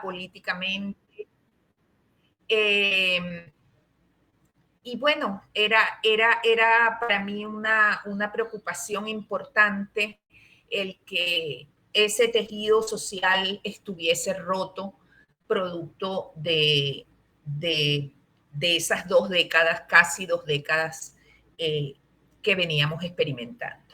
políticamente. Y bueno, era para mí una preocupación importante el que ese tejido social estuviese roto producto de esas 2 décadas, casi 2 décadas que veníamos experimentando.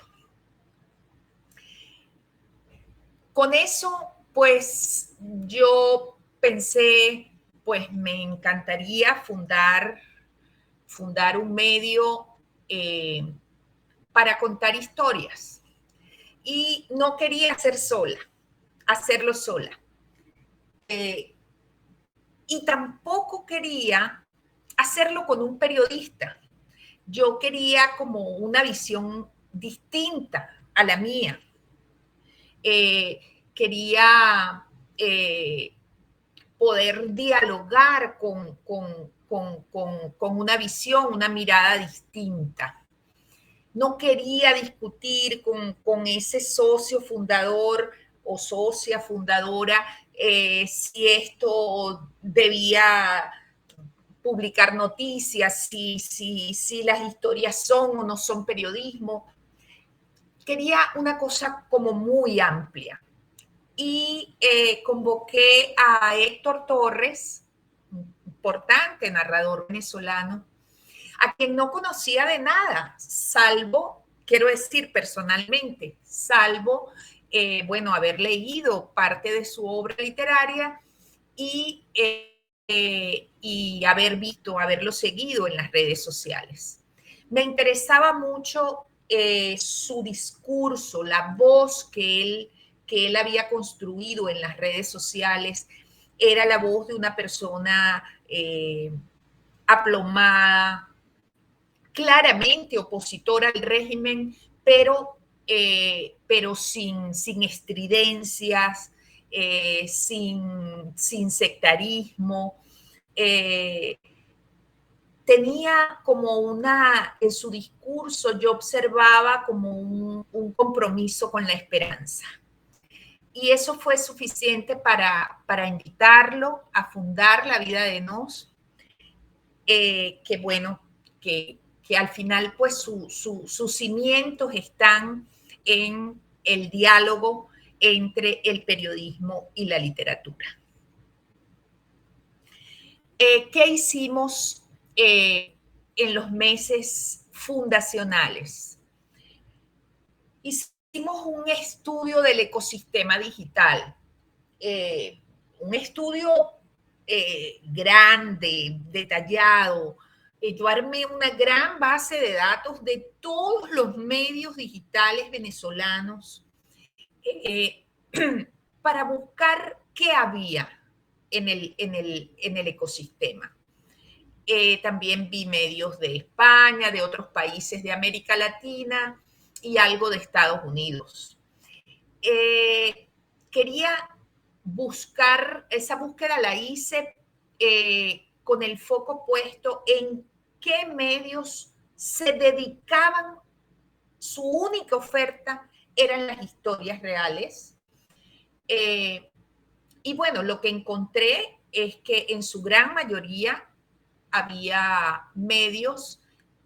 Con eso, pues yo pensé, pues me encantaría fundar un medio para contar historias. Y no quería hacerlo sola. Y tampoco quería hacerlo con un periodista. Yo quería como una visión distinta a la mía. Quería poder dialogar con una visión, una mirada distinta. No quería discutir con ese socio fundador o socia fundadora si esto debía publicar noticias, si las historias son o no son periodismo. Quería una cosa como muy amplia. Y convoqué a Héctor Torres, un importante narrador venezolano, a quien no conocía de nada, salvo, quiero decir personalmente, salvo, bueno, haber leído parte de su obra literaria y haberlo seguido en las redes sociales. Me interesaba mucho su discurso, la voz que él había construido en las redes sociales. Era la voz de una persona aplomada, claramente opositora al régimen, pero sin estridencias, sin sectarismo. Tenía como en su discurso yo observaba como un compromiso con la esperanza. Y eso fue suficiente para invitarlo a fundar La Vida de Nos, que bueno, que al final pues sus cimientos están en el diálogo entre el periodismo y la literatura. ¿Qué hicimos en los meses fundacionales? Hicimos un estudio del ecosistema digital, un estudio grande, detallado. Yo armé una gran base de datos de todos los medios digitales venezolanos para buscar qué había en el ecosistema. También vi medios de España, de otros países de América Latina y algo de Estados Unidos. Quería buscar, esa búsqueda la hice con el foco puesto en qué medios se dedicaban, su única oferta eran las historias reales. Y bueno, lo que encontré es que en su gran mayoría había medios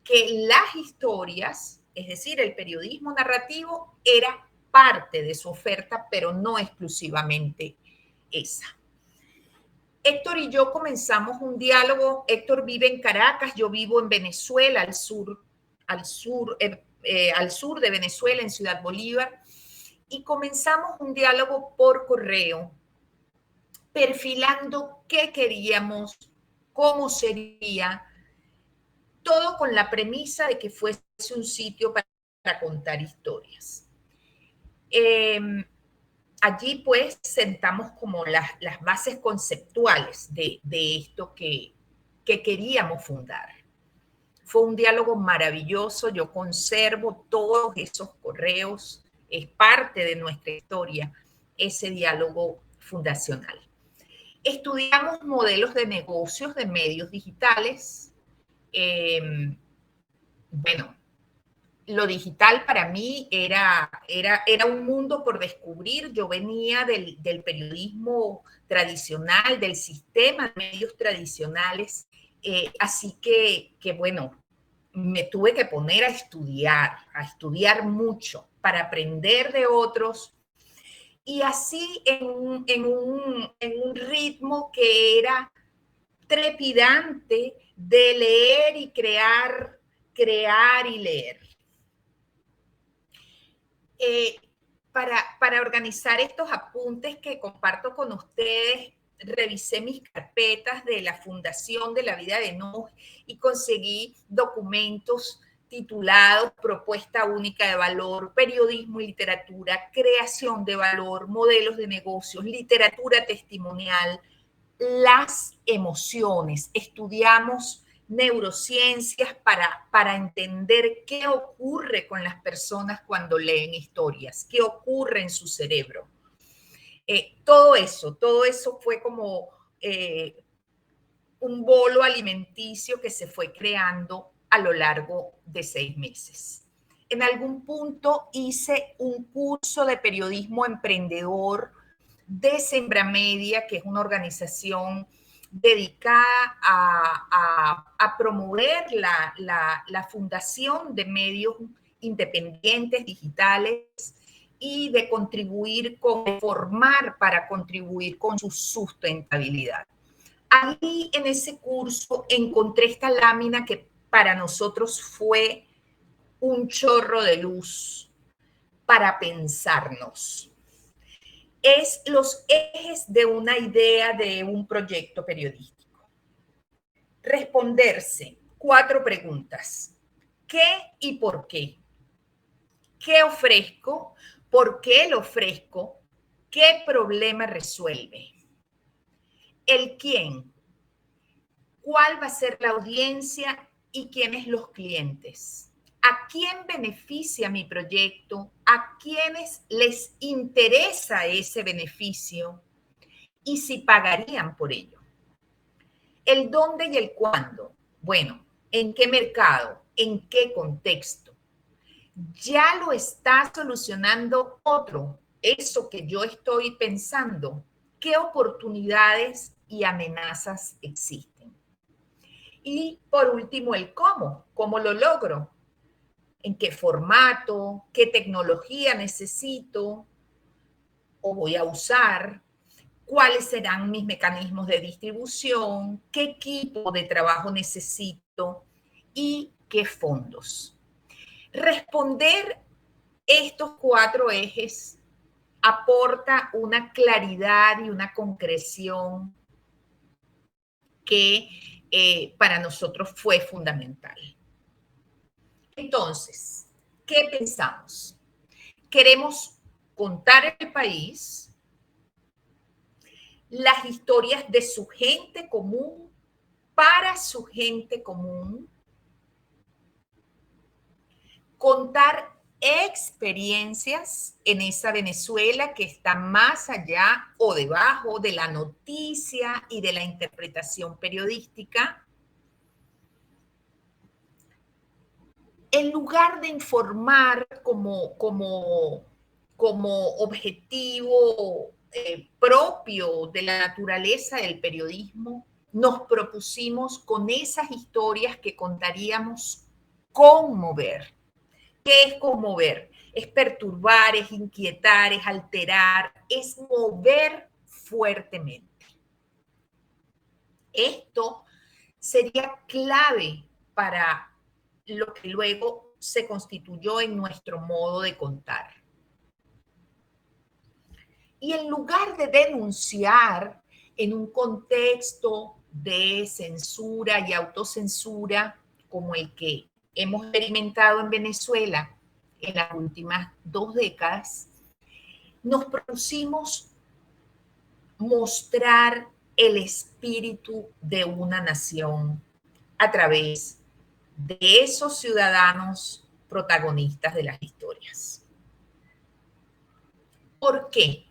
que las historias, es decir, el periodismo narrativo, era parte de su oferta, pero no exclusivamente esa. Héctor y yo comenzamos un diálogo. Héctor vive en Caracas, yo vivo en Venezuela, al sur de Venezuela, en Ciudad Bolívar, y comenzamos un diálogo por correo, perfilando qué queríamos, cómo sería, todo con la premisa de que fuese un sitio para contar historias. Allí pues sentamos como las bases conceptuales de esto que queríamos fundar. Fue un diálogo maravilloso, yo conservo todos esos correos, es parte de nuestra historia, ese diálogo fundacional. Estudiamos modelos de negocios de medios digitales. Bueno, lo digital para mí era un mundo por descubrir. Yo venía del periodismo tradicional, del sistema de medios tradicionales, así que, bueno, me tuve que poner a estudiar mucho para aprender de otros, y así en un ritmo que era trepidante de leer y crear, crear y leer. Eh, para organizar estos apuntes que comparto con ustedes, revisé mis carpetas de la Fundación de la Vida de Nóos y conseguí documentos titulados Propuesta Única de Valor, Periodismo y Literatura, Creación de Valor, Modelos de Negocios, Literatura Testimonial, las emociones. Estudiamos neurociencias para entender qué ocurre con las personas cuando leen historias, qué ocurre en su cerebro. Todo eso fue como un bolo alimenticio que se fue creando a lo largo de 6 meses. En algún punto hice un curso de periodismo emprendedor de Sembra Media, que es una organización dedicada a promover la fundación de medios independientes digitales y de contribuir con, formar para contribuir con su sustentabilidad. Ahí en ese curso encontré esta lámina que para nosotros fue un chorro de luz para pensarnos. Es los ejes de una idea de un proyecto periodístico. Responderse 4 preguntas. ¿Qué y por qué? ¿Qué ofrezco? ¿Por qué lo ofrezco? ¿Qué problema resuelve? El quién. ¿Cuál va a ser la audiencia y quiénes los clientes? ¿A quién beneficia mi proyecto? ¿A quiénes les interesa ese beneficio? Y si pagarían por ello. El dónde y el cuándo. Bueno, ¿en qué mercado? ¿En qué contexto? Ya lo está solucionando otro. Eso que yo estoy pensando. ¿Qué oportunidades y amenazas existen? Y por último, el cómo. ¿Cómo lo logro? ¿En qué formato? ¿Qué tecnología necesito o voy a usar? ¿Cuáles serán mis mecanismos de distribución? ¿Qué equipo de trabajo necesito? ¿Y qué fondos? Responder estos 4 ejes aporta una claridad y una concreción que para nosotros fue fundamental. Entonces, ¿qué pensamos? Queremos contar el país, las historias de su gente común, para su gente común, contar experiencias en esa Venezuela que está más allá o debajo de la noticia y de la interpretación periodística. En lugar de informar como objetivo propio de la naturaleza del periodismo, nos propusimos con esas historias que contaríamos conmover. ¿Qué es conmover? Es perturbar, es inquietar, es alterar, es mover fuertemente. Esto sería clave para lo que luego se constituyó en nuestro modo de contar. Y en lugar de denunciar en un contexto de censura y autocensura como el que hemos experimentado en Venezuela en las últimas 2 décadas, nos propusimos mostrar el espíritu de una nación a través de esos ciudadanos protagonistas de las historias. ¿Por qué?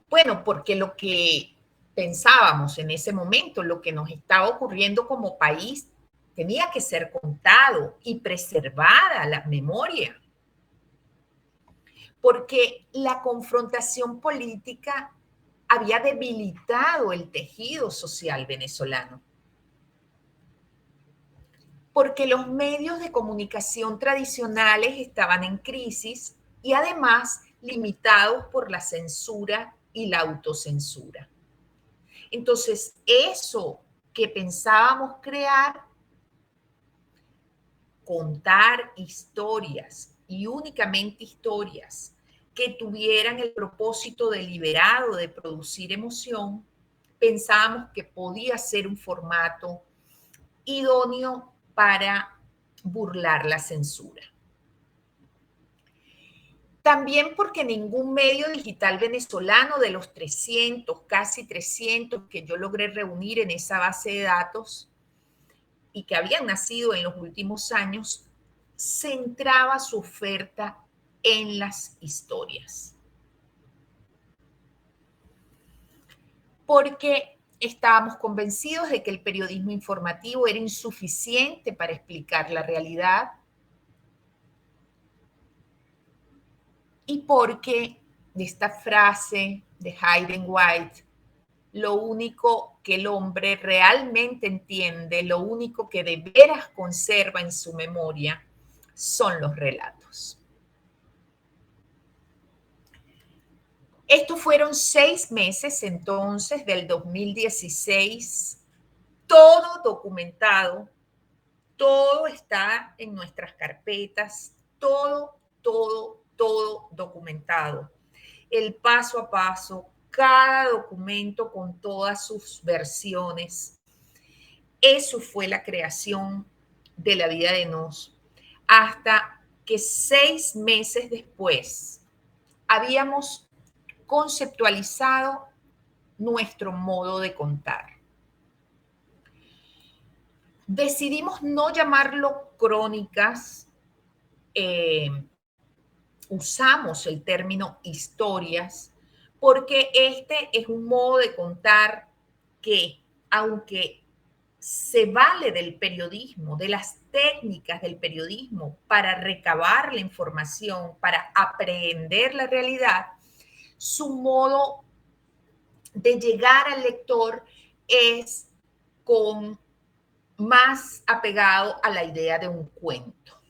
Bueno, porque lo que pensábamos en ese momento, lo que nos estaba ocurriendo como país, tenía que ser contado y preservada la memoria, porque la confrontación política había debilitado el tejido social venezolano, porque los medios de comunicación tradicionales estaban en crisis y además limitados por la censura y la autocensura. Entonces, eso que pensábamos crear, contar historias y únicamente historias que tuvieran el propósito deliberado de producir emoción, pensábamos que podía ser un formato idóneo para burlar la censura. También porque ningún medio digital venezolano de los 300, casi 300 que yo logré reunir en esa base de datos y que habían nacido en los últimos años, centraba su oferta en las historias. Porque estábamos convencidos de que el periodismo informativo era insuficiente para explicar la realidad y porque de esta frase de Hayden White, lo único que el hombre realmente entiende, lo único que de veras conserva en su memoria, son los relatos. Estos fueron 6 meses entonces del 2016, todo documentado, todo está en nuestras carpetas, todo documentado. El paso a paso, cada documento con todas sus versiones. Eso fue la creación de La Vida de Nos. Hasta que 6 meses después habíamos conceptualizado nuestro modo de contar. Decidimos no llamarlo crónicas, usamos el término historias, porque este es un modo de contar que, aunque se vale del periodismo, de las técnicas del periodismo para recabar la información, para aprehender la realidad, su modo de llegar al lector es más apegado a la idea de un cuento.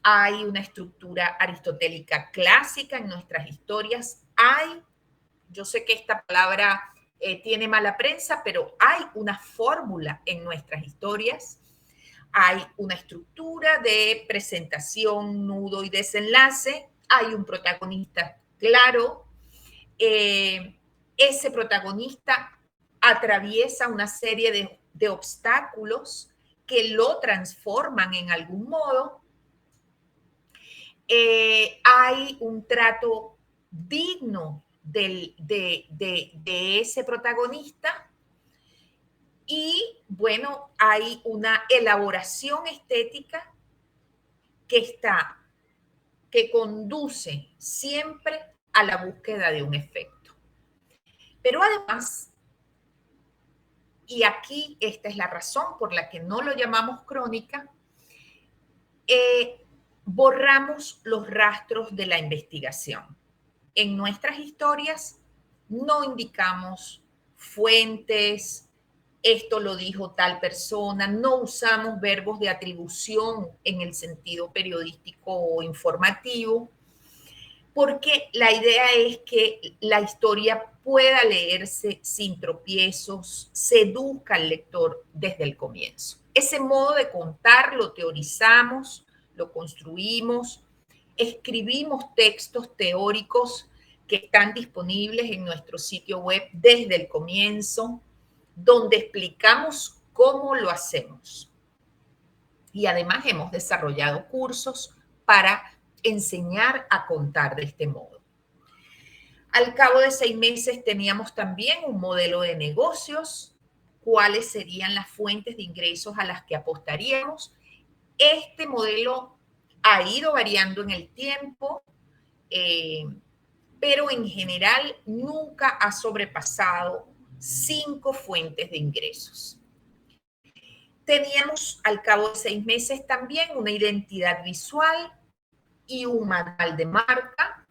Hay una estructura aristotélica clásica en nuestras historias. Yo sé que esta palabra tiene mala prensa, pero hay una fórmula en nuestras historias. Hay una estructura de presentación, nudo y desenlace. Hay un protagonista claro. Ese protagonista atraviesa una serie de obstáculos que lo transforman en algún modo. Hay un trato digno de ese protagonista y, bueno, hay una elaboración estética que conduce siempre a la búsqueda de un efecto. Pero además, y aquí esta es la razón por la que no lo llamamos crónica, borramos los rastros de la investigación. En nuestras historias no indicamos fuentes, esto lo dijo tal persona, no usamos verbos de atribución en el sentido periodístico o informativo, porque la idea es que la historia pueda leerse sin tropiezos, seduzca al lector desde el comienzo. Ese modo de contar lo teorizamos, lo construimos, escribimos textos teóricos que están disponibles en nuestro sitio web desde el comienzo, donde explicamos cómo lo hacemos. Y además hemos desarrollado cursos para enseñar a contar de este modo. Al cabo de 6 meses teníamos también un modelo de negocios, cuáles serían las fuentes de ingresos a las que apostaríamos. Este modelo ha ido variando en el tiempo, pero en general nunca ha sobrepasado 5 fuentes de ingresos. Teníamos al cabo de 6 meses también una identidad visual y un manual de marca.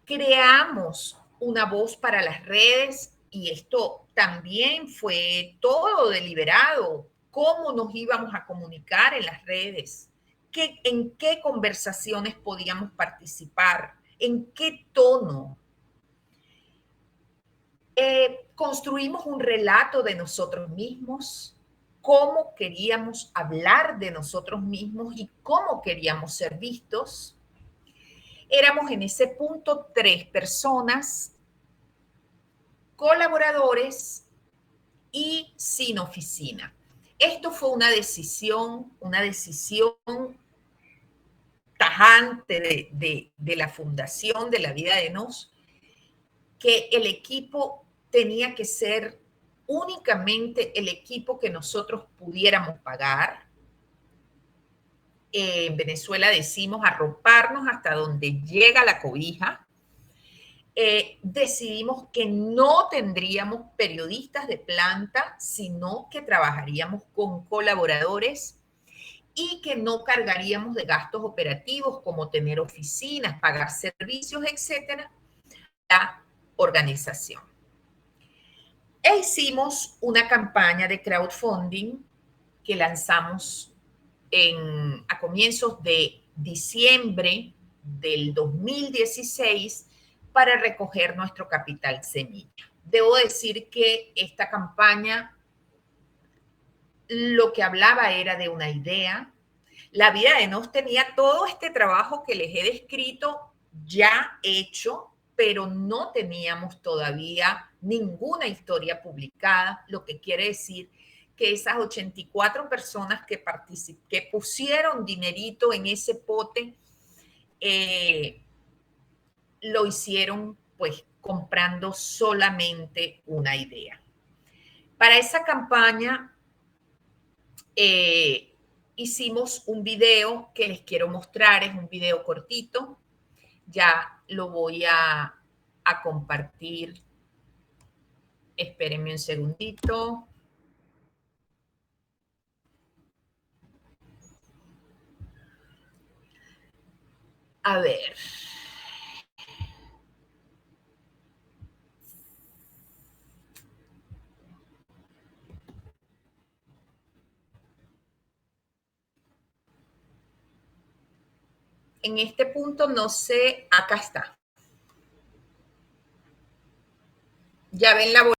Creamos una voz para las redes y esto también fue todo deliberado. ¿Cómo nos íbamos a comunicar en las redes? ¿En qué conversaciones podíamos participar? ¿En qué tono? Construimos un relato de nosotros mismos, cómo queríamos hablar de nosotros mismos y cómo queríamos ser vistos. Éramos en ese punto 3 personas, colaboradores y sin oficina. Esto fue una decisión tajante de la fundación de la vida de Nos, que el equipo tenía que ser únicamente el equipo que nosotros pudiéramos pagar. En Venezuela decimos arroparnos hasta donde llega la cobija. Decidimos que no tendríamos periodistas de planta, sino que trabajaríamos con colaboradores y que no cargaríamos de gastos operativos como tener oficinas, pagar servicios, etcétera, la organización. E hicimos una campaña de crowdfunding que lanzamos a comienzos de diciembre del 2016 para recoger nuestro capital semilla. Debo decir que esta campaña lo que hablaba era de una idea. La vida de Nos tenía todo este trabajo que les he descrito ya hecho, pero no teníamos todavía ninguna historia publicada, lo que quiere decir que esas 84 personas que pusieron dinerito en ese pote, lo hicieron pues comprando solamente una idea. Para esa campaña hicimos un video que les quiero mostrar, es un video cortito, ya lo voy a compartir. Espérenme un segundito. A ver. En este punto no sé, acá está. Ya ven la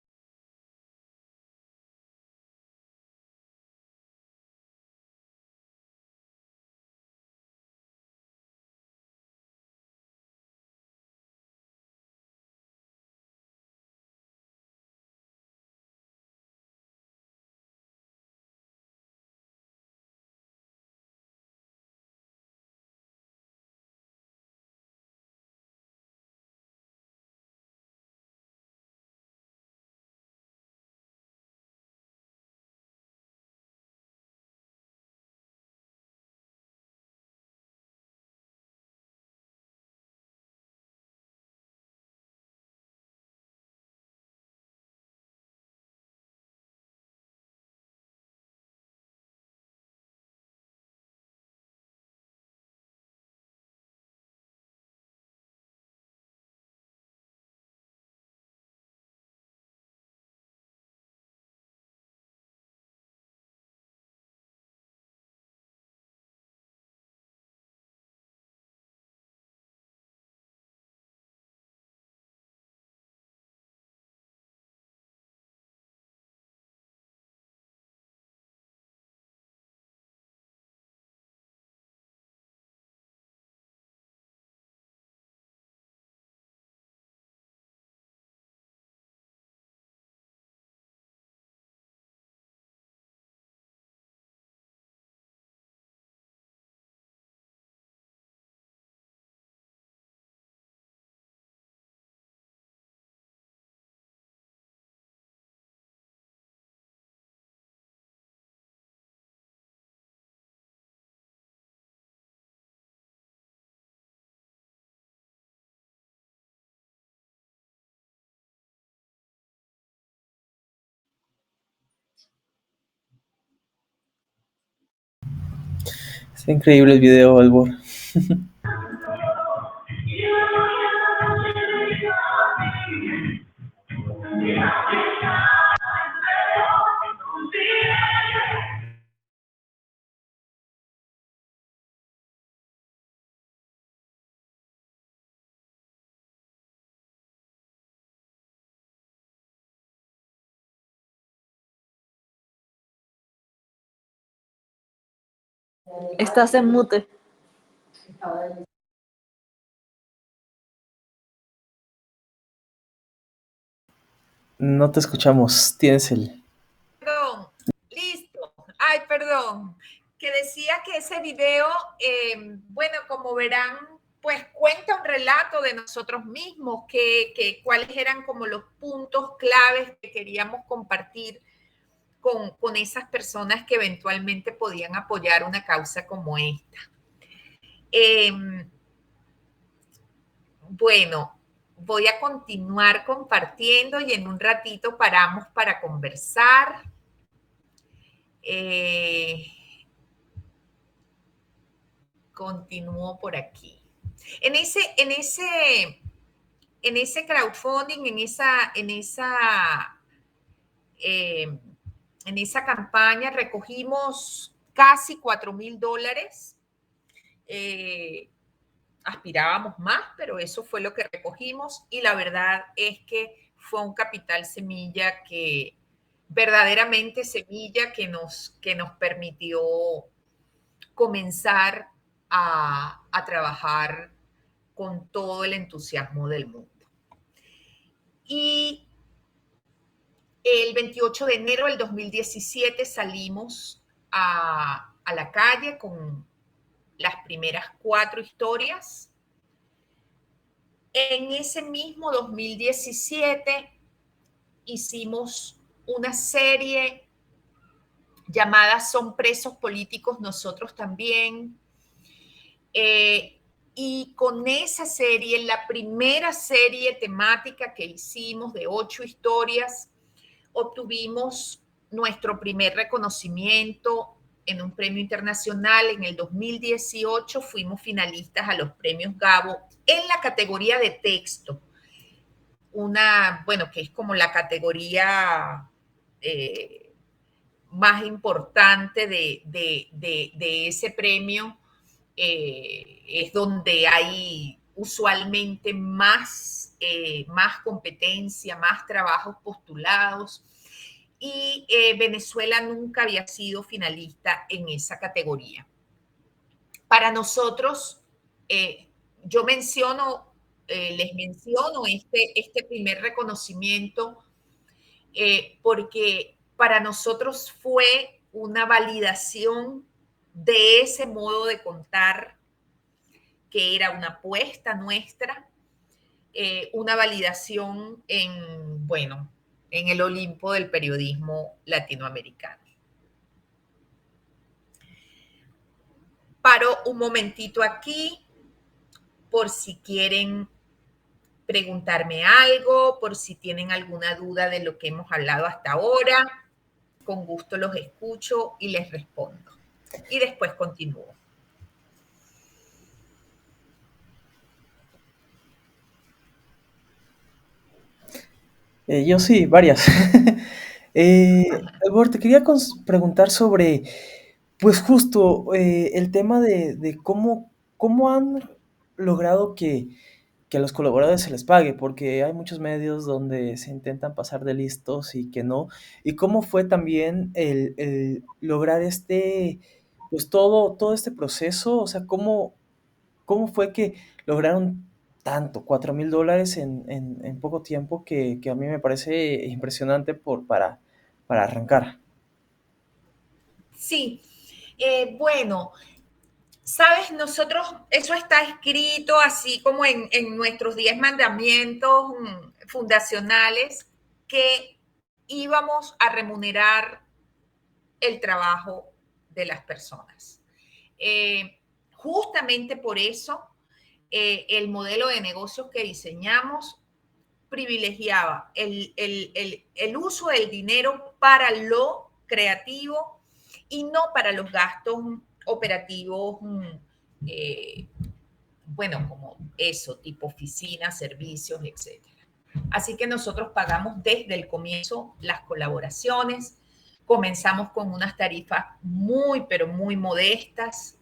Es increíble el video, Albor. Estás en mute. No te escuchamos. Tienes el... Perdón, listo. Ay, perdón. Que decía que ese video, bueno, como verán, pues cuenta un relato de nosotros mismos, cuáles eran como los puntos claves que queríamos compartir con esas personas que eventualmente podían apoyar una causa como esta. Bueno, voy a continuar compartiendo y en un ratito paramos para conversar. Continúo por aquí. En ese crowdfunding, en esa campaña recogimos casi $4,000. Aspirábamos más, pero eso fue lo que recogimos y la verdad es que fue un capital semilla que verdaderamente semilla que nos permitió comenzar a trabajar con todo el entusiasmo del mundo. Y el 28 de enero del 2017 salimos a la calle con las primeras 4 historias. En ese mismo 2017 hicimos una serie llamada Son presos políticos nosotros también. Y con esa serie, la primera serie temática que hicimos de 8 historias, obtuvimos nuestro primer reconocimiento en un premio internacional. En el 2018 fuimos finalistas a los premios Gabo en la categoría de texto. Bueno, que es como la categoría más importante de ese premio. Es donde hay usualmente más competencia, más trabajos postulados. Y Venezuela nunca había sido finalista en esa categoría. Para nosotros, yo les menciono este primer reconocimiento porque para nosotros fue una validación de ese modo de contar, que era una apuesta nuestra, una validación bueno, en el Olimpo del periodismo latinoamericano. Paro un momentito aquí por si quieren preguntarme algo, por si tienen alguna duda de lo que hemos hablado hasta ahora. Con gusto los escucho y les respondo. Y después continúo. Yo sí, varias. Albor, te quería preguntar sobre, pues justo, el tema de cómo han logrado que a los colaboradores se les pague, porque hay muchos medios donde se intentan pasar de listos y que no. Y cómo fue también el lograr pues todo este proceso, o sea, cómo fue que lograron tanto, $4,000 en poco tiempo, que a mí me parece impresionante para arrancar. Sí, bueno, sabes, nosotros, eso está escrito así como en nuestros 10 mandamientos fundacionales, que íbamos a remunerar el trabajo de las personas. Justamente por eso, el modelo de negocios que diseñamos privilegiaba el uso del dinero para lo creativo y no para los gastos operativos, bueno, como eso, tipo oficina, servicios, etcétera. Así que nosotros pagamos desde el comienzo las colaboraciones. Comenzamos con unas tarifas muy, pero muy modestas.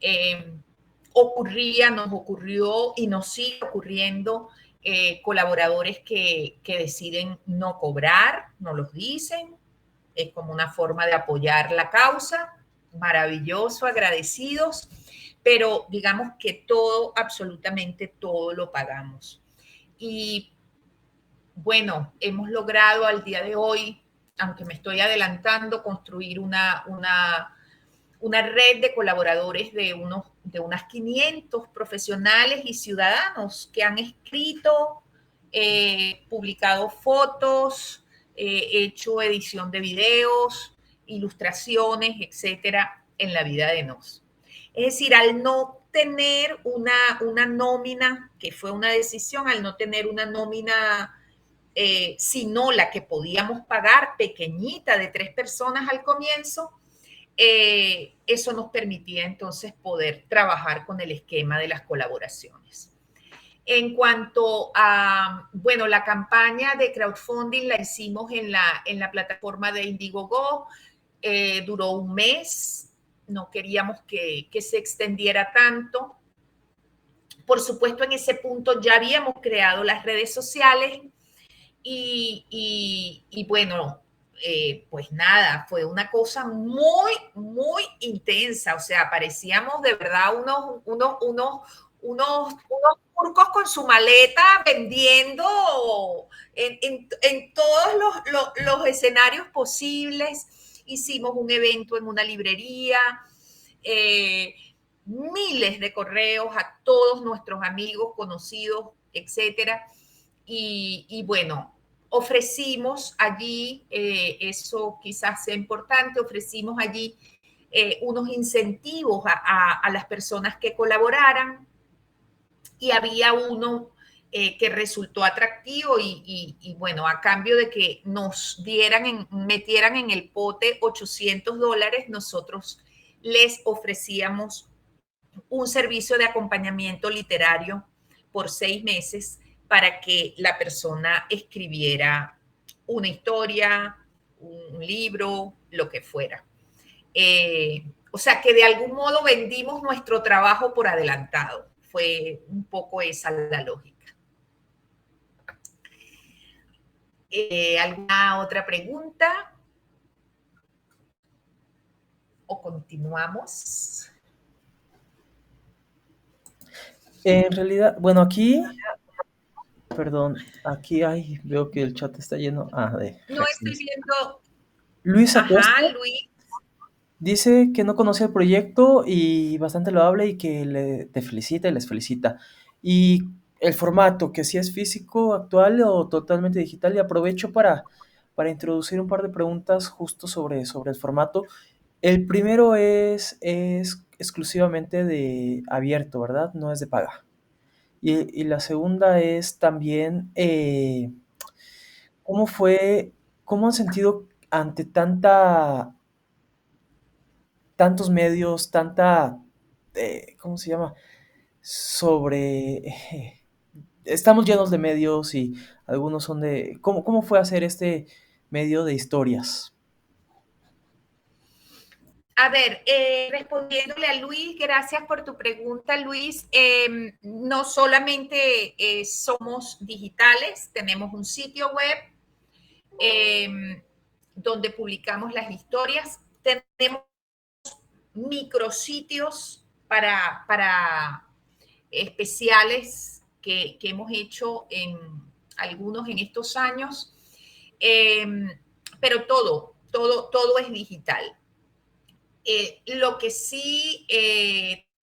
Eh, nos ocurrió y nos sigue ocurriendo colaboradores que deciden no cobrar, no los dicen, es como una forma de apoyar la causa, maravilloso, agradecidos, pero digamos que todo, absolutamente todo lo pagamos. Y bueno, hemos logrado al día de hoy, aunque me estoy adelantando, construir una red de colaboradores de unas 500 profesionales y ciudadanos que han escrito, publicado fotos, hecho edición de videos, ilustraciones, etcétera, en la vida de NOS. Es decir, al no tener una nómina, que fue una decisión, al no tener una nómina, sino la que podíamos pagar, pequeñita, de 3 personas al comienzo, eso nos permitía entonces poder trabajar con el esquema de las colaboraciones. En cuanto a, bueno, la campaña de crowdfunding la hicimos en la plataforma de Indiegogo, duró un mes, no queríamos que se extendiera tanto. Por supuesto, en ese punto ya habíamos creado las redes sociales y bueno, pues nada, fue una cosa muy, muy intensa. O sea, parecíamos de verdad unos turcos con su maleta vendiendo en todos los escenarios posibles. Hicimos un evento en una librería, eh, miles de correos a todos nuestros amigos, conocidos, etcétera. Y bueno, ofrecimos allí, eso quizás sea importante, ofrecimos allí unos incentivos a las personas que colaboraran y había uno que resultó atractivo y bueno, a cambio de que nos metieran en el pote $800, nosotros les ofrecíamos un servicio de acompañamiento literario por 6 meses para que la persona escribiera una historia, un libro, lo que fuera. O sea que de algún modo vendimos nuestro trabajo por adelantado. Fue un poco esa la lógica. ¿Alguna otra pregunta? ¿O continuamos? En realidad, bueno, aquí, perdón, aquí veo que el chat está lleno. De No estoy reacciones. viendo. Luis Acosta Ajá, Luis. dice que no conocía el proyecto y bastante loable y que te felicita y les felicita. Y el formato, que si es físico, actual o totalmente digital, y aprovecho para introducir un par de preguntas justo sobre el formato. El primero es exclusivamente de abierto, ¿verdad? No es de paga. Y la segunda es también, ¿cómo fue, cómo han sentido ante tantos medios, ¿cómo se llama? Sobre, estamos llenos de medios y algunos son ¿cómo fue hacer este medio de historias? A ver, respondiéndole a Luis, gracias por tu pregunta, Luis. No solamente somos digitales, tenemos un sitio web donde publicamos las historias, tenemos micrositios para especiales que hemos hecho algunos en estos años, eh, pero todo es digital. Lo que sí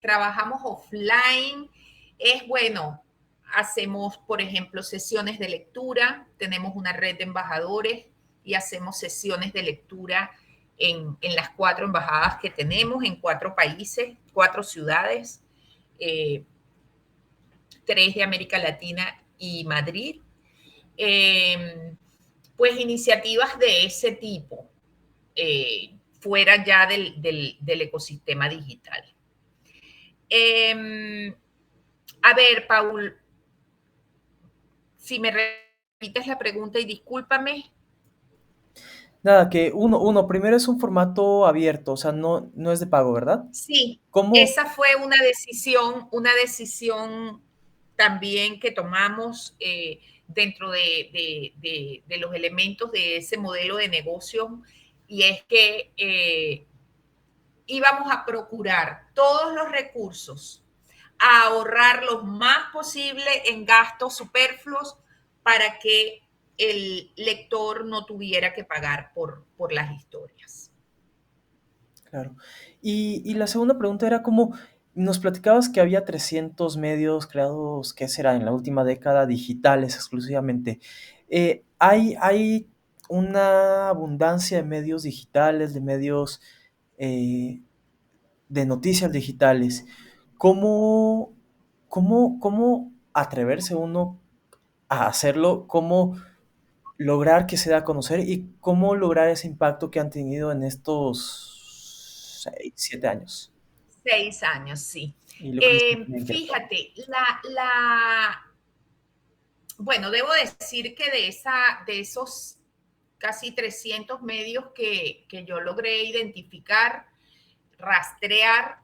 trabajamos offline es, bueno, hacemos, por ejemplo, sesiones de lectura, tenemos una red de embajadores y hacemos sesiones de lectura en las 4 embajadas que tenemos, en 4 países, 4 ciudades, 3 de América Latina y Madrid. Pues iniciativas de ese tipo. fuera ya del ecosistema digital. A ver, Paul, si me repites la pregunta y discúlpame. Nada, que primero es un formato abierto, o sea, no es de pago, ¿verdad? Sí, ¿Cómo? esa fue una decisión también que tomamos dentro de los elementos de ese modelo de negocio, y es que íbamos a procurar todos los recursos, a ahorrar lo más posible en gastos superfluos para que el lector no tuviera que pagar por las historias. Claro. Y la segunda pregunta era como, nos platicabas que había 300 medios creados, ¿qué será? En la última década, digitales exclusivamente. ¿Hay una abundancia de medios digitales, de medios eh, de noticias digitales? ¿Cómo, cómo atreverse uno a hacerlo? ¿Cómo lograr que se dé a conocer y cómo lograr ese impacto que han tenido en estos 6, 7 años? 6 años, sí. Y lo crees que tienen que ver. Fíjate, bueno, debo decir que de esos casi 300 medios que yo logré identificar, rastrear,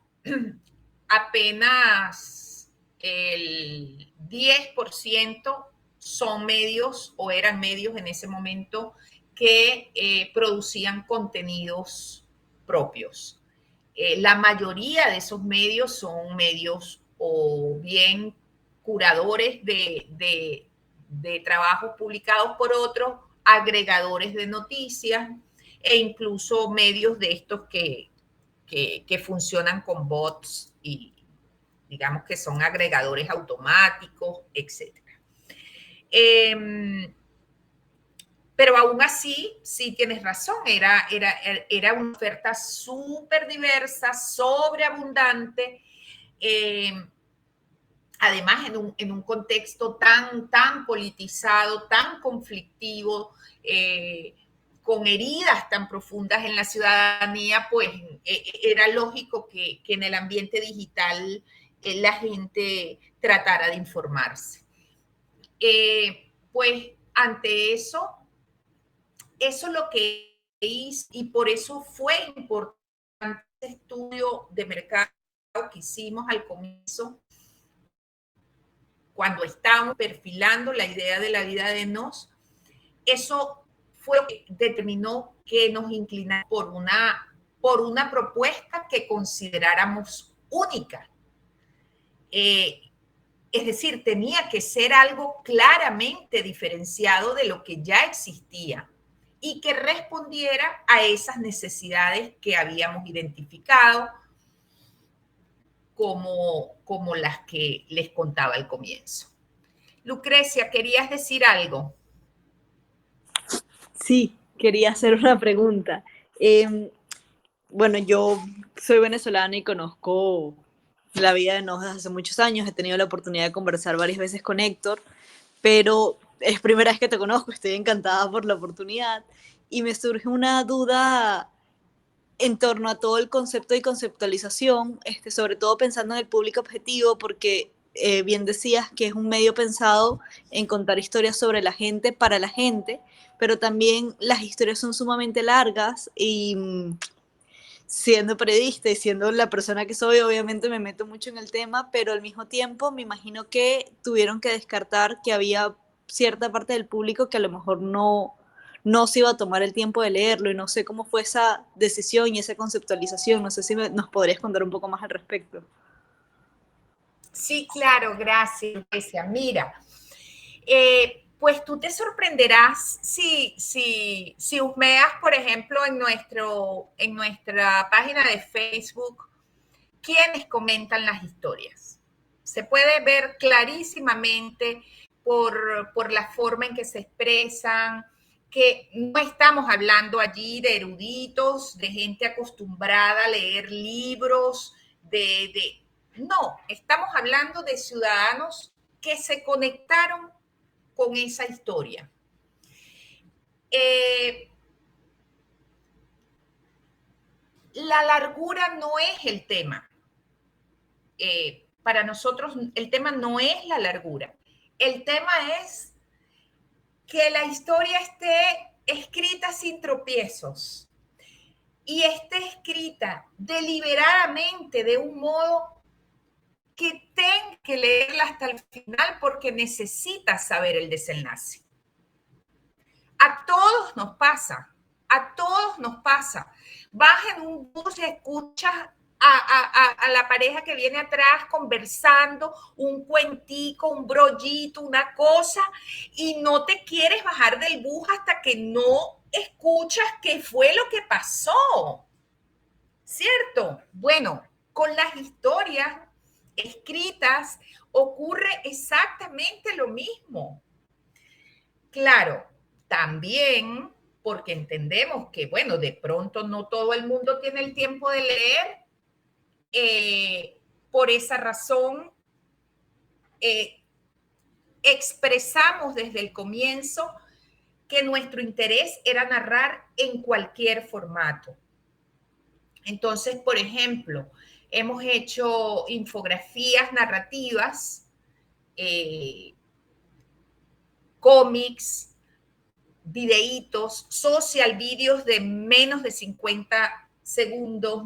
apenas el 10% son medios o eran medios en ese momento que producían contenidos propios. La mayoría de esos medios son medios o bien curadores de trabajos publicados por otros, agregadores de noticias e incluso medios de estos que funcionan con bots y digamos que son agregadores automáticos, etc. Pero aún así, sí tienes razón, era una oferta súper diversa, sobreabundante, eh, además en un contexto tan politizado, tan conflictivo, con heridas tan profundas en la ciudadanía, pues era lógico que en el ambiente digital la gente tratara de informarse. Pues ante eso es lo que hice y por eso fue importante el estudio de mercado que hicimos al comienzo, cuando estábamos perfilando la idea de la vida de Nos. Eso fue lo que determinó que nos inclinamos por una propuesta que consideráramos única. Es decir, tenía que ser algo claramente diferenciado de lo que ya existía y que respondiera a esas necesidades que habíamos identificado como las que les contaba al comienzo. Lucrecia, ¿querías decir algo? Sí, quería hacer una pregunta. Bueno, yo soy venezolana y conozco la vida de Nos desde hace muchos años. He tenido la oportunidad de conversar varias veces con Héctor, pero es primera vez que te conozco. Estoy encantada por la oportunidad y me surge una duda en torno a todo el concepto y conceptualización, sobre todo pensando en el público objetivo, porque bien decías que es un medio pensado en contar historias sobre la gente para la gente, pero también las historias son sumamente largas y siendo periodista y siendo la persona que soy, obviamente me meto mucho en el tema, pero al mismo tiempo me imagino que tuvieron que descartar que había cierta parte del público que a lo mejor no se iba a tomar el tiempo de leerlo y no sé cómo fue esa decisión y esa conceptualización. No sé si nos podrías contar un poco más al respecto. Sí, claro, gracias, Lucrecia. Mira, pues tú te sorprenderás si husmeas, por ejemplo, en nuestra página de Facebook, quienes comentan las historias. Se puede ver clarísimamente por la forma en que se expresan, que no estamos hablando allí de eruditos, de gente acostumbrada a leer libros, no, estamos hablando de ciudadanos que se conectaron con esa historia. Eh, no es el tema. Para nosotros el tema no es la largura. El tema es que la historia esté escrita sin tropiezos y esté escrita deliberadamente de un modo que tenga que leerla hasta el final porque necesitas saber el desenlace. A todos nos pasa, a todos nos pasa. Vas en un bus y escuchas a la pareja que viene atrás conversando, un cuentico, un brollito, una cosa, y no te quieres bajar del bus hasta que no escuchas qué fue lo que pasó. ¿Cierto? Bueno, con las historias escritas ocurre exactamente lo mismo. Claro, también porque entendemos que, bueno, de pronto no todo el mundo tiene el tiempo de leer. Por esa razón, expresamos desde el comienzo que nuestro interés era narrar en cualquier formato. Entonces, por ejemplo, hemos hecho infografías narrativas, cómics, videitos, social videos de menos de 50 segundos,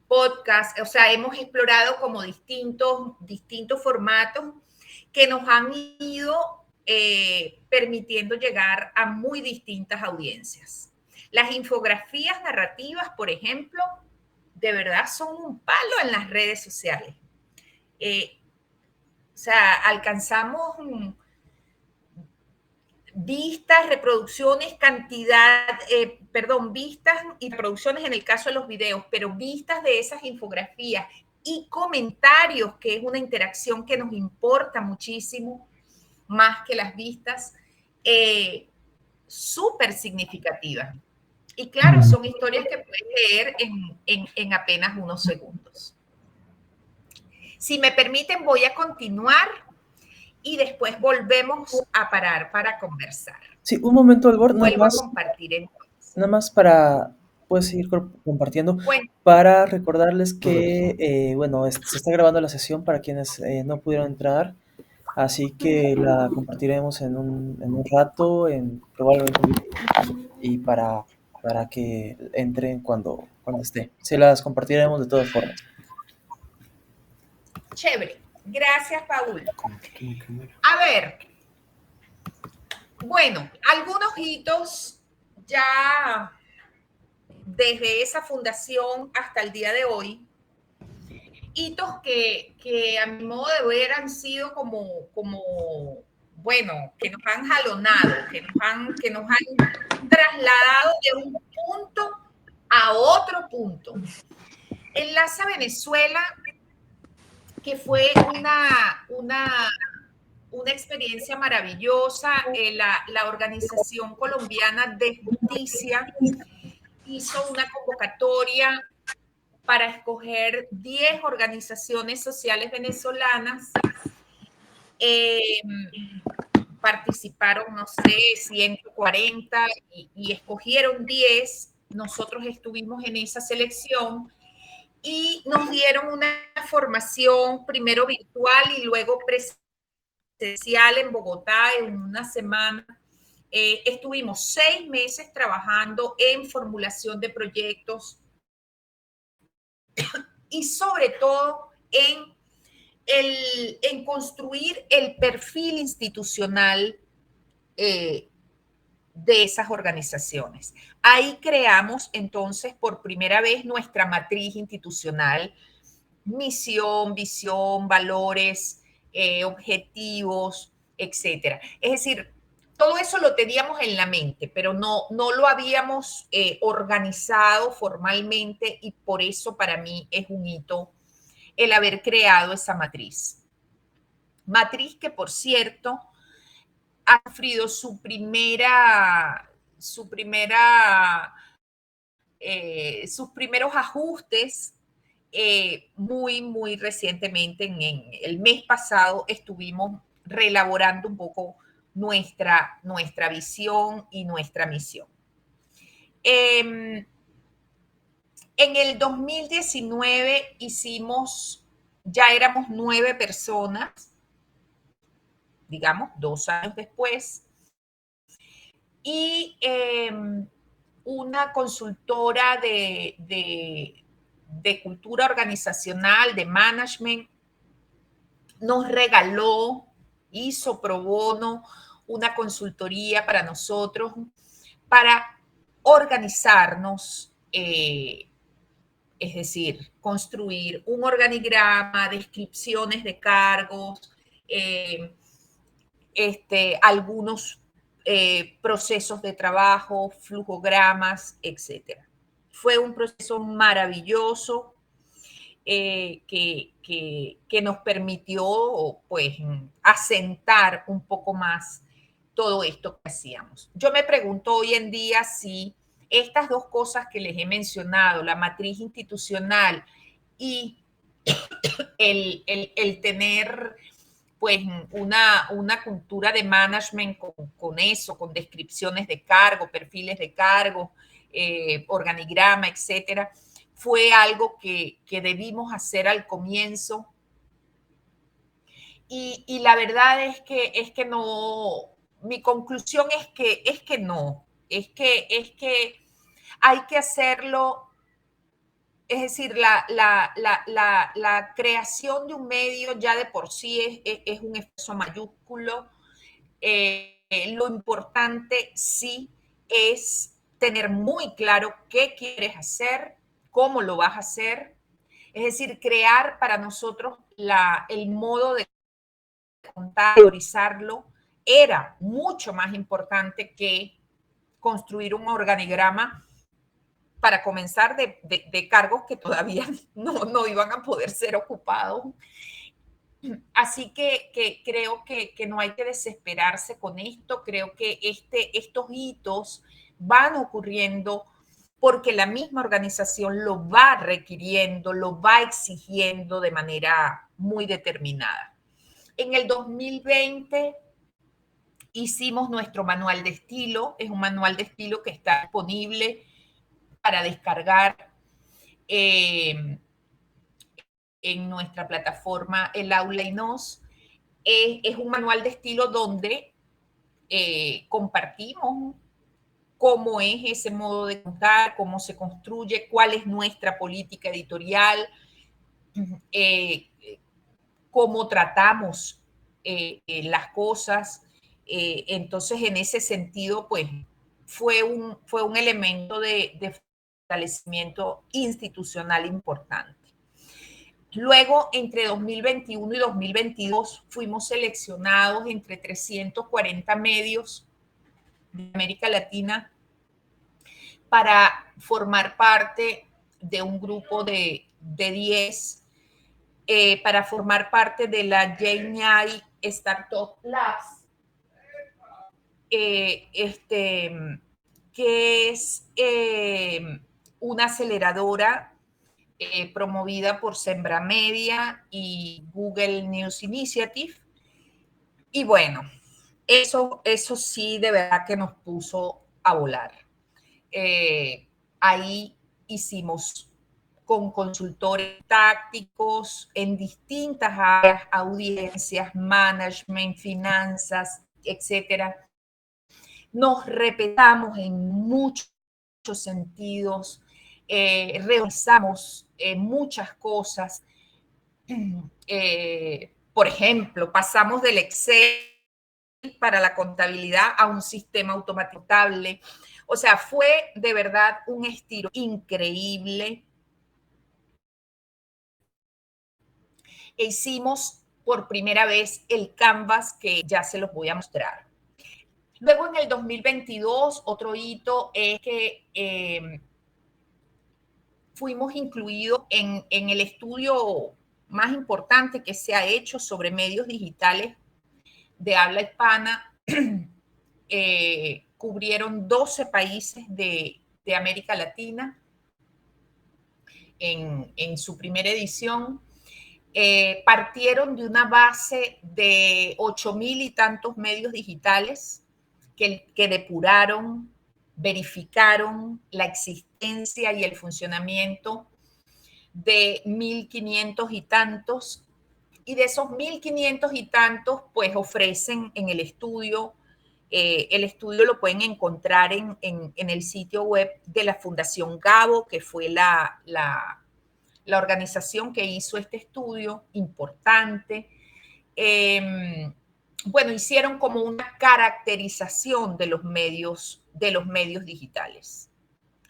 podcast, o sea, hemos explorado como distintos formatos que nos han ido permitiendo llegar a muy distintas audiencias. Las infografías narrativas, por ejemplo, de verdad son un palo en las redes sociales. O sea, alcanzamos vistas, reproducciones, vistas y reproducciones en el caso de los videos, pero vistas de esas infografías y comentarios, que es una interacción que nos importa muchísimo, más que las vistas, súper significativas. Y claro, son historias que puedes leer en apenas unos segundos. Si me permiten, voy a continuar y después volvemos a parar para conversar. Sí, un momento, Albor, Vuelvo a compartir entonces. Nada más para, puedes seguir compartiendo, Bueno, para recordarles que, bueno, se está grabando la sesión para quienes no pudieron entrar, así que la compartiremos en un rato, probablemente en video, y para que entren cuando esté. Se las compartiremos de todas formas. Chévere. Gracias, Paul. A ver, bueno, algunos hitos ya desde esa fundación hasta el día de hoy, hitos que a mi modo de ver han sido como bueno, que nos han jalonado, que nos han trasladado de un punto a otro punto. Enlaza Venezuela, que fue una experiencia maravillosa. La Organización Colombiana de Justicia hizo una convocatoria para escoger 10 organizaciones sociales venezolanas. Participaron, no sé, 140 y escogieron 10. Nosotros estuvimos en esa selección y nos dieron una formación primero virtual y luego presencial en Bogotá en una semana. Estuvimos 6 meses trabajando en formulación de proyectos y sobre todo en construir el perfil institucional de esas organizaciones. Ahí creamos entonces por primera vez nuestra matriz institucional, misión, visión, valores, objetivos, etcétera. Es decir, todo eso lo teníamos en la mente, pero no lo habíamos organizado formalmente y por eso para mí es un hito el haber creado esa matriz. Matriz que, por cierto, ha sufrido sus primeros ajustes muy recientemente. En el mes pasado estuvimos reelaborando un poco nuestra visión y nuestra misión. En el 2019 ya éramos 9 personas, digamos, 2 años después, y una consultora de cultura organizacional, de management, nos regaló, hizo pro bono una consultoría para nosotros, para organizarnos, es decir, construir un organigrama, descripciones de cargos, algunos procesos de trabajo, flujogramas, etc. Fue un proceso maravilloso que nos permitió pues asentar un poco más todo esto que hacíamos. Yo me pregunto hoy en día si estas dos cosas que les he mencionado, la matriz institucional y el tener pues una cultura de management con eso, con descripciones de cargo, perfiles de cargo, organigrama, etcétera, fue algo que debimos hacer al comienzo. Y la verdad es que no, mi conclusión es que no, es que hay que hacerlo. Es decir, la creación de un medio ya de por sí es un esfuerzo mayúsculo. Lo importante sí es tener muy claro qué quieres hacer, cómo lo vas a hacer. Es decir, crear para nosotros el modo de contar, priorizarlo, era mucho más importante que construir un organigrama para comenzar de cargos que todavía no iban a poder ser ocupados. Así que creo que no hay que desesperarse con esto. Creo que estos hitos van ocurriendo porque la misma organización lo va requiriendo, lo va exigiendo de manera muy determinada. En el 2020 hicimos nuestro manual de estilo. Es un manual de estilo que está disponible para descargar en nuestra plataforma El Aula y Nos. Es un manual de estilo donde compartimos cómo es ese modo de contar, cómo se construye, cuál es nuestra política editorial, cómo tratamos las cosas. Entonces, en ese sentido, pues fue un elemento de fortalecimiento institucional importante. Luego, entre 2021 y 2022, fuimos seleccionados entre 340 medios de América Latina para formar parte de un grupo de 10, para formar parte de la JNI Startup Labs, que es una aceleradora promovida por Sembra Media y Google News Initiative. Y bueno, eso sí de verdad que nos puso a volar. Ahí hicimos con consultores tácticos en distintas áreas, audiencias, management, finanzas, etcétera. Nos respetamos en muchos sentidos, revisamos muchas cosas. Por ejemplo, pasamos del Excel para la contabilidad a un sistema automatizable. O sea, fue de verdad un estilo increíble. E hicimos por primera vez el Canvas, que ya se los voy a mostrar. Luego en el 2022, otro hito es que fuimos incluidos en el estudio más importante que se ha hecho sobre medios digitales de habla hispana. Cubrieron 12 países de América Latina en su primera edición. Partieron de una base de 8,000 y tantos medios digitales que depuraron verificaron la existencia y el funcionamiento de 1.500 y tantos, y de esos 1.500 y tantos, pues ofrecen en el estudio lo pueden encontrar en el sitio web de la Fundación Gabo, que fue la organización que hizo este estudio importante. Bueno, hicieron como una caracterización de los medios digitales.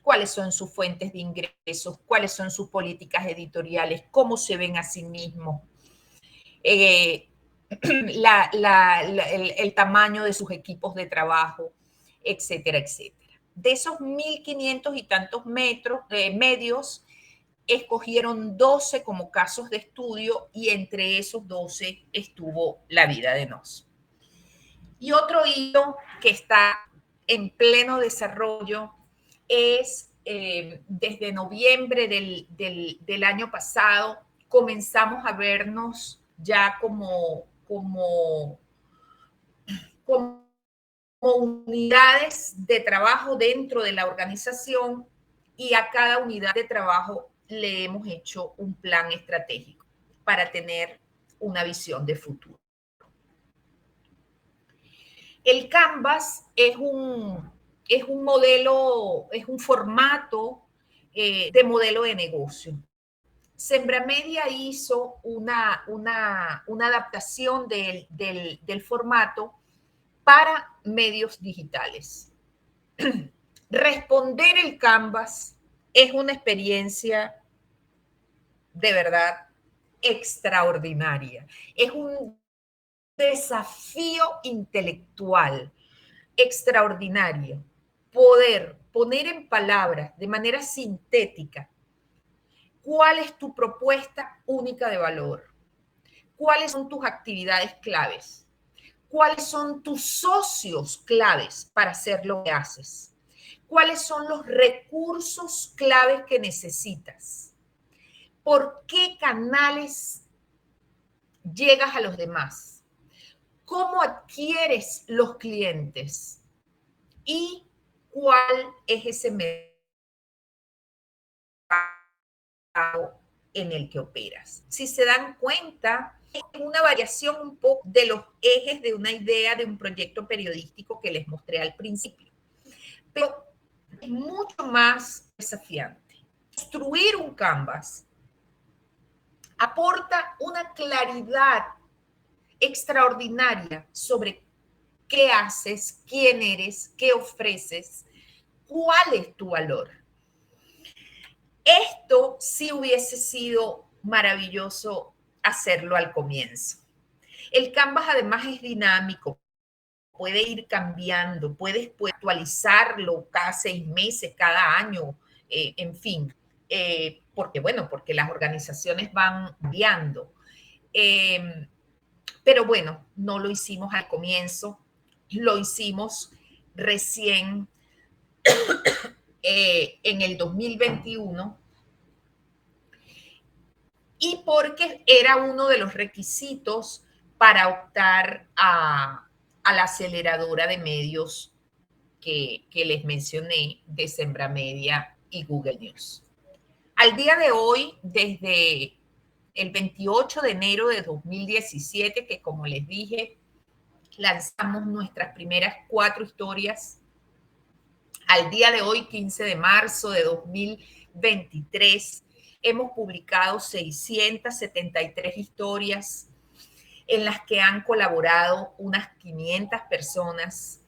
¿Cuáles son sus fuentes de ingresos? ¿Cuáles son sus políticas editoriales? ¿Cómo se ven a sí mismos? El tamaño de sus equipos de trabajo, etcétera, etcétera. De esos 1.500 y tantos medios, escogieron 12 como casos de estudio y entre esos 12 estuvo La Vida de Nos. Y otro hilo que está en pleno desarrollo es desde noviembre del año pasado comenzamos a vernos ya como unidades de trabajo dentro de la organización, y a cada unidad de trabajo le hemos hecho un plan estratégico para tener una visión de futuro. El Canvas es un modelo, es un formato de modelo de negocio. Sembramedia hizo una adaptación del formato para medios digitales. Responder el Canvas es una experiencia de verdad extraordinaria. Es un desafío intelectual extraordinario poder poner en palabras de manera sintética cuál es tu propuesta única de valor, cuáles son tus actividades claves, cuáles son tus socios claves para hacer lo que haces, cuáles son los recursos claves que necesitas, por qué canales llegas a los demás, cómo adquieres los clientes y cuál es ese mercado en el que operas. Si se dan cuenta, es una variación un poco de los ejes de una idea de un proyecto periodístico que les mostré al principio, pero es mucho más desafiante. Construir un Canvas aporta una claridad extraordinaria sobre qué haces, quién eres, qué ofreces, cuál es tu valor. Esto sí hubiese sido maravilloso hacerlo al comienzo. El Canvas además es dinámico, puede ir cambiando, puedes actualizarlo cada 6 meses, cada año, en fin, porque las organizaciones van cambiando. Pero bueno, no lo hicimos al comienzo, lo hicimos recién en el 2021, y porque era uno de los requisitos para optar a la aceleradora de medios que les mencioné, de Sembramedia y Google News. Al día de hoy, desde el 28 de enero de 2017, que como les dije, lanzamos nuestras primeras 4 historias, al día de hoy, 15 de marzo de 2023, hemos publicado 673 historias en las que han colaborado unas 500 personas.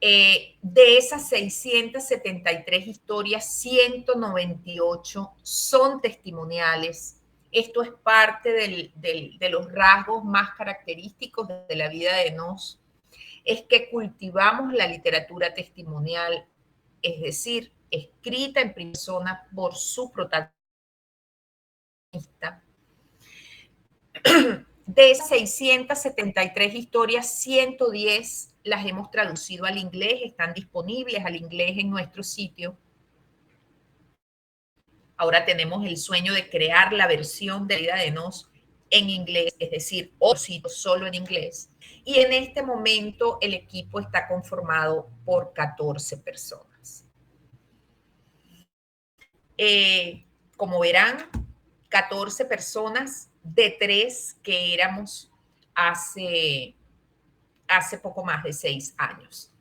De esas 673 historias, 198 son testimoniales. Esto es parte de los rasgos más característicos de La Vida de Nos, es que cultivamos la literatura testimonial, es decir, escrita en primera persona por su protagonista. De esas 673 historias, 110 las hemos traducido al inglés, están disponibles al inglés en nuestro sitio. Ahora tenemos el sueño de crear la versión de La Vida de Nos en inglés, es decir, otro sitio solo en inglés. Y en este momento el equipo está conformado por 14 personas. Como verán, 14 personas de 3 que éramos hace poco más de 6 años.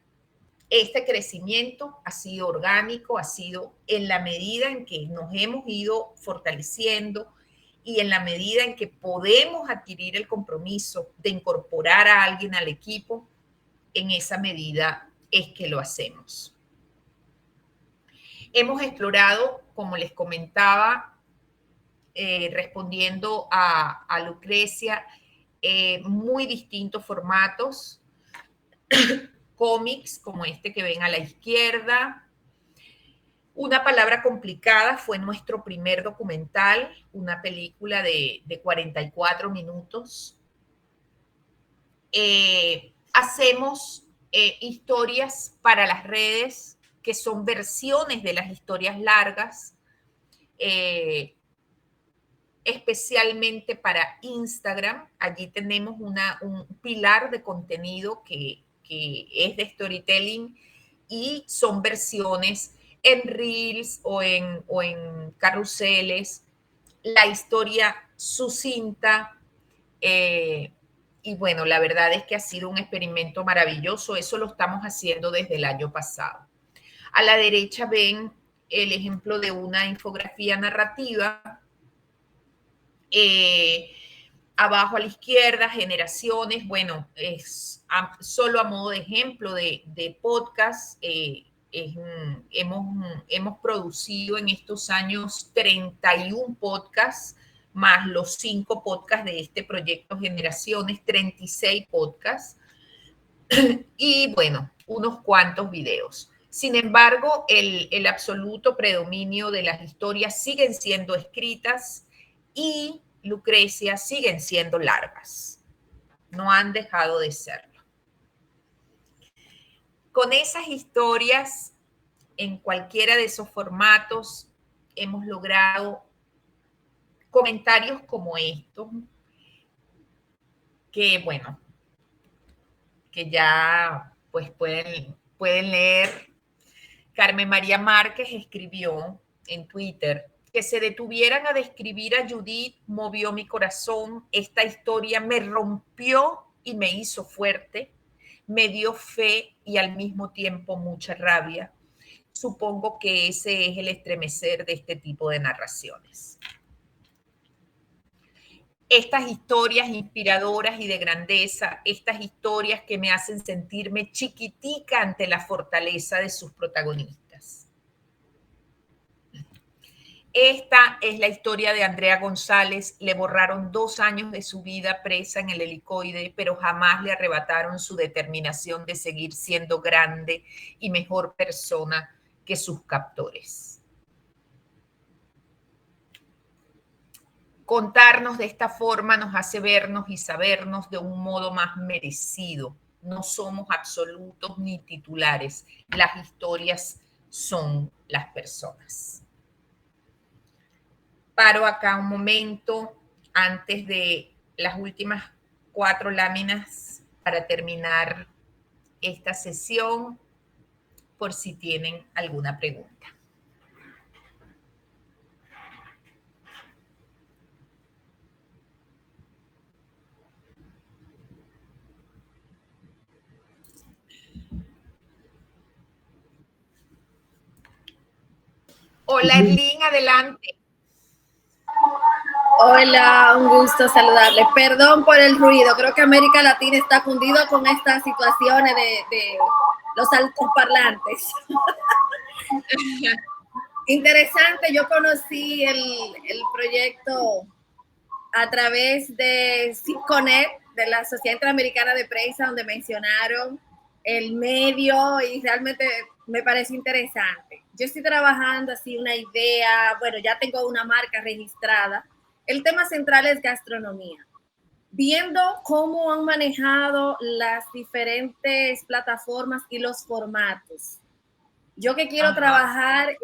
Este crecimiento ha sido orgánico, ha sido en la medida en que nos hemos ido fortaleciendo y en la medida en que podemos adquirir el compromiso de incorporar a alguien al equipo, en esa medida es que lo hacemos. Hemos explorado, como les comentaba, respondiendo a Lucrecia, muy distintos formatos, cómics como este que ven a la izquierda. Una palabra complicada fue nuestro primer documental, una película de 44 minutos. Hacemos historias para las redes que son versiones de las historias largas, especialmente para Instagram. Allí tenemos un pilar de contenido que es de storytelling y son versiones en reels o en carruseles, la historia sucinta. Y bueno, la verdad es que ha sido un experimento maravilloso. Eso lo estamos haciendo desde el año pasado. A la derecha ven el ejemplo de una infografía narrativa. Abajo a la izquierda, generaciones. Bueno, es solo a modo de ejemplo de podcast. Hemos producido en estos años 31 podcasts, más los 5 podcasts de este proyecto Generaciones, 36 podcasts, y bueno, unos cuantos videos. Sin embargo, el absoluto predominio de las historias siguen siendo escritas y Lucrecia siguen siendo largas. No han dejado de serlo. Con esas historias, en cualquiera de esos formatos, hemos logrado comentarios como estos, que bueno, que ya pues pueden leer. Carmen María Márquez escribió en Twitter: que se detuvieran a describir a Judith movió mi corazón. Esta historia me rompió y me hizo fuerte, me dio fe y al mismo tiempo mucha rabia. Supongo que ese es el estremecer de este tipo de narraciones. Estas historias inspiradoras y de grandeza, estas historias que me hacen sentirme chiquitica ante la fortaleza de sus protagonistas. Esta es la historia de Andrea González. Le borraron 2 años de su vida presa en el helicoide, pero jamás le arrebataron su determinación de seguir siendo grande y mejor persona que sus captores. Contarnos de esta forma nos hace vernos y sabernos de un modo más merecido. No somos absolutos ni titulares. Las historias son las personas. Paro acá un momento antes de las últimas 4 láminas para terminar esta sesión, por si tienen alguna pregunta. Hola, Erlín, adelante. Hola, un gusto saludarles. Perdón por el ruido, creo que América Latina está fundido con estas situaciones de los altoparlantes. Interesante, yo conocí el proyecto a través de CIPCONET, de la Sociedad Interamericana de Prensa, donde mencionaron el medio y realmente me parece interesante. Yo estoy trabajando así una idea, bueno, ya tengo una marca registrada. El tema central es gastronomía. Viendo cómo han manejado las diferentes plataformas y los formatos. Yo que quiero trabajar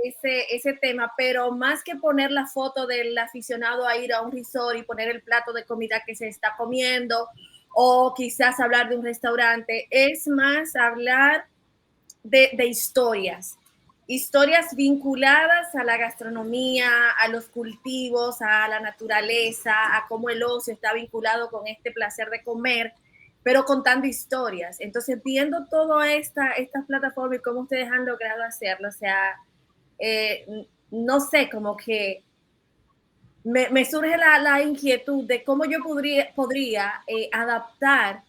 ese tema, pero más que poner la foto del aficionado a ir a un resort y poner el plato de comida que se está comiendo o quizás hablar de un restaurante, es más hablar de historias vinculadas a la gastronomía, a los cultivos, a la naturaleza, a cómo el ocio está vinculado con este placer de comer, pero contando historias. Entonces, viendo todas estas plataformas y cómo ustedes han logrado hacerlo, o sea, no sé, como que me surge la inquietud de cómo yo podría adaptar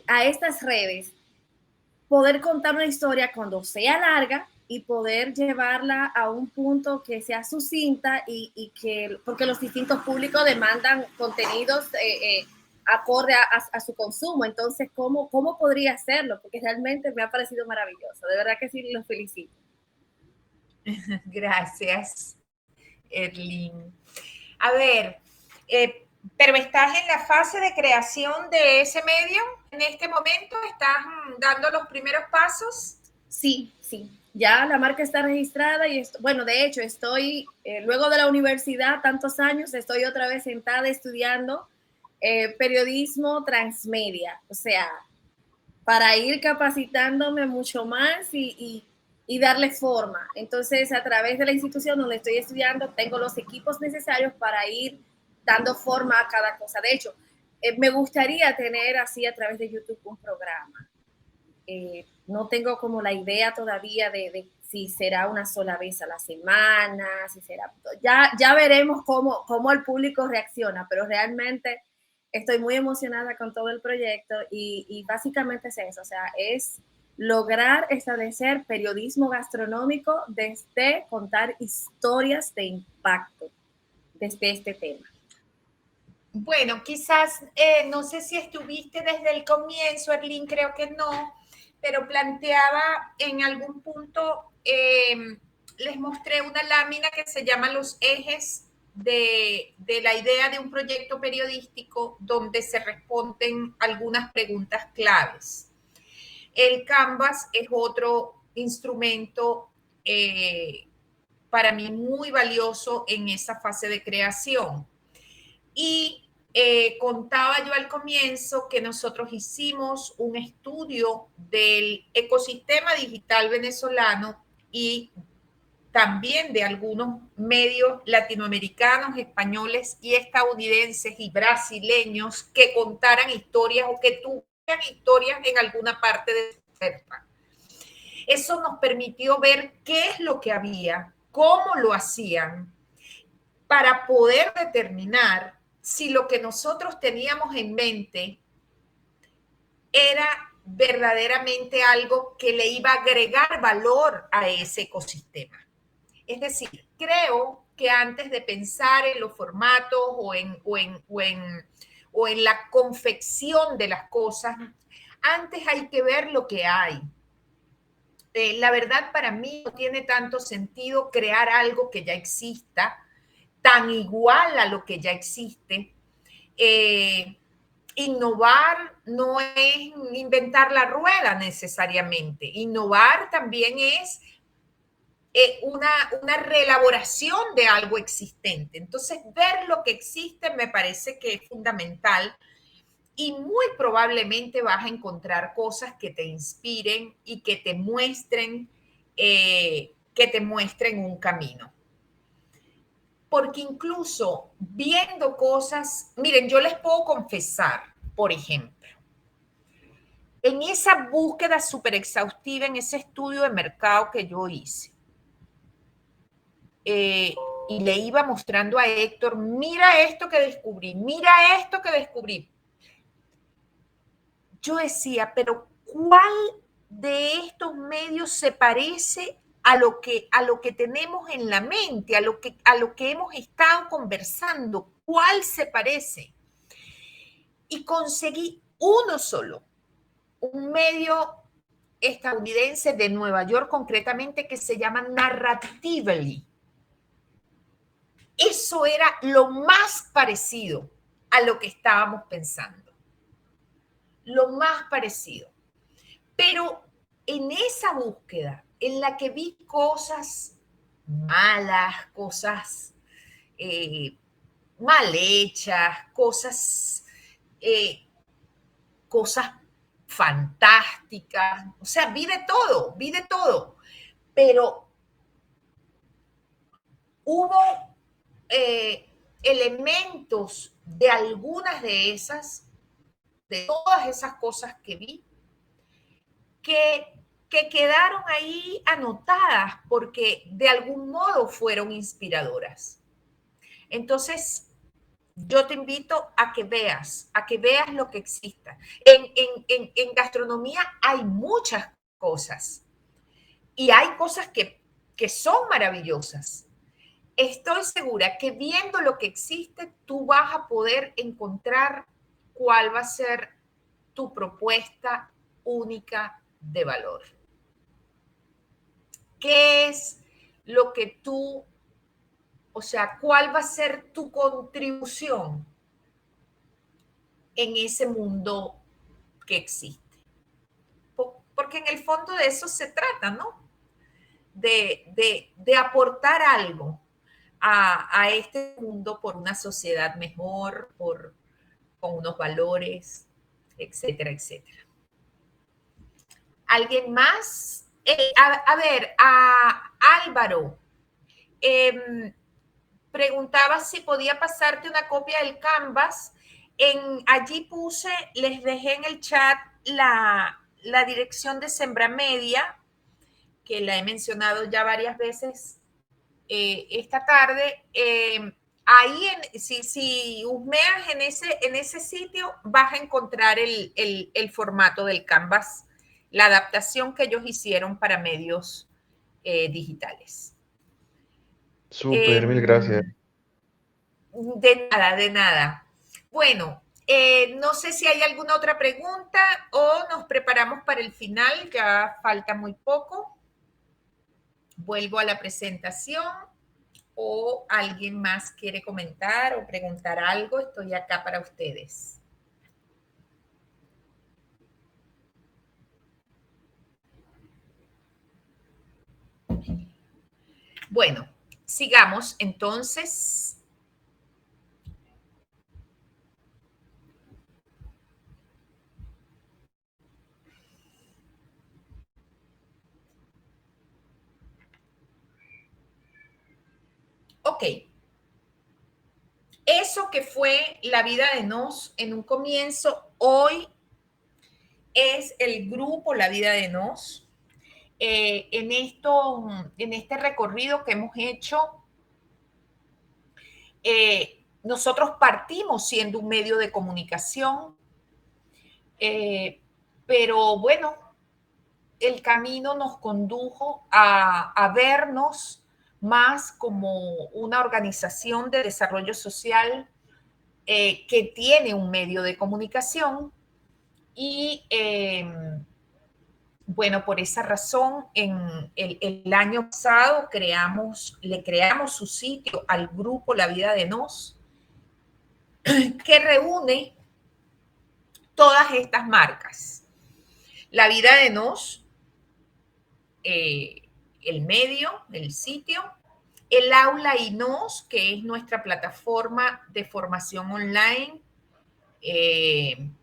a estas redes, poder contar una historia cuando sea larga y poder llevarla a un punto que sea sucinta y que, porque los distintos públicos demandan contenidos acorde a su consumo. Entonces, ¿cómo podría hacerlo? Porque realmente me ha parecido maravilloso. De verdad que sí, los felicito. Gracias, Erlyn. A ver, pero estás en la fase de creación de ese medio en este momento, estás dando los primeros pasos. Sí. Ya la marca está registrada y bueno, de hecho estoy, luego de la universidad, tantos años, estoy otra vez sentada estudiando periodismo transmedia, o sea, para ir capacitándome mucho más y darle forma. Entonces, a través de la institución donde estoy estudiando, tengo los equipos necesarios para ir dando forma a cada cosa. De hecho, me gustaría tener así a través de YouTube un programa. No tengo como la idea todavía de si será una sola vez a la semana, si será... Ya veremos cómo el público reacciona, pero realmente estoy muy emocionada con todo el proyecto y básicamente es eso, o sea, es lograr establecer periodismo gastronómico desde contar historias de impacto desde este tema. Bueno, quizás, no sé si estuviste desde el comienzo, Erlyn, creo que no, pero planteaba en algún punto, les mostré una lámina que se llama Los ejes de la idea de un proyecto periodístico donde se responden algunas preguntas claves. El Canvas es otro instrumento para mí muy valioso en esa fase de creación. Y contaba yo al comienzo que nosotros hicimos un estudio del ecosistema digital venezolano y también de algunos medios latinoamericanos, españoles y estadounidenses y brasileños que contaran historias o que tuvieran historias en alguna parte de su oferta. Eso nos permitió ver qué es lo que había, cómo lo hacían, para poder determinar si lo que nosotros teníamos en mente era verdaderamente algo que le iba a agregar valor a ese ecosistema. Es decir, creo que antes de pensar en los formatos o en la confección de las cosas, antes hay que ver lo que hay. La verdad, para mí no tiene tanto sentido crear algo que ya exista, tan igual a lo que ya existe. Innovar no es inventar la rueda necesariamente. Innovar también es una reelaboración de algo existente. Entonces, ver lo que existe me parece que es fundamental y muy probablemente vas a encontrar cosas que te inspiren y que te muestren un camino. Porque incluso viendo cosas, miren, yo les puedo confesar, por ejemplo, en esa búsqueda súper exhaustiva, en ese estudio de mercado que yo hice, y le iba mostrando a Héctor, mira esto que descubrí, mira esto que descubrí. Yo decía, pero ¿cuál de estos medios se parece a lo que tenemos en la mente, a lo que hemos estado conversando? ¿Cuál se parece? Y conseguí uno solo, un medio estadounidense de Nueva York concretamente que se llama Narratively. Eso era lo más parecido a lo que estábamos pensando. Lo más parecido. Pero en esa búsqueda, en la que vi cosas malas, cosas mal hechas, cosas cosas fantásticas, o sea, vi de todo, pero hubo elementos de algunas de todas esas cosas que vi, que quedaron ahí anotadas porque de algún modo fueron inspiradoras. Entonces, yo te invito a que veas lo que exista. En gastronomía hay muchas cosas y hay cosas que son maravillosas. Estoy segura que viendo lo que existe, tú vas a poder encontrar cuál va a ser tu propuesta única de valor. ¿Qué es lo que tú, o sea, cuál va a ser tu contribución en ese mundo que existe? Porque en el fondo de eso se trata, ¿no? De aportar algo a este mundo por una sociedad mejor, con unos valores, etcétera, etcétera. ¿Alguien más? A ver, a Álvaro, preguntaba si podía pasarte una copia del Canvas. Allí puse, les dejé en el chat la dirección de Sembramedia, que la he mencionado ya varias veces esta tarde. Ahí, si husmeas en ese sitio, vas a encontrar el formato del Canvas, la adaptación que ellos hicieron para medios digitales. Súper, mil gracias. De nada, de nada. Bueno, no sé si hay alguna otra pregunta o nos preparamos para el final, ya falta muy poco. Vuelvo a la presentación. ¿O alguien más quiere comentar o preguntar algo? Estoy acá para ustedes. Bueno, sigamos entonces. Ok. Eso que fue la vida de Nos en un comienzo, hoy es el grupo La Vida de Nos. En este recorrido que hemos hecho, nosotros partimos siendo un medio de comunicación, pero bueno, el camino nos condujo a vernos más como una organización de desarrollo social que tiene un medio de comunicación y bueno, por esa razón, en el año pasado le creamos su sitio al grupo La Vida de Nos, que reúne todas estas marcas. La Vida de Nos, el medio, el sitio, el Aula y Nos, que es nuestra plataforma de formación online. En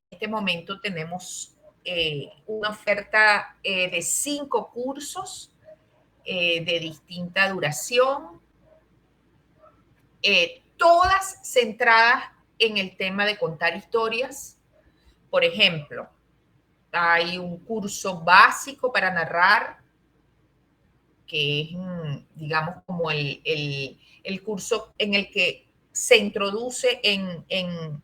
este momento tenemos una oferta de 5 cursos de distinta duración, todas centradas en el tema de contar historias. Por ejemplo, hay un curso básico para narrar, que es, digamos, como el curso en el que se introduce en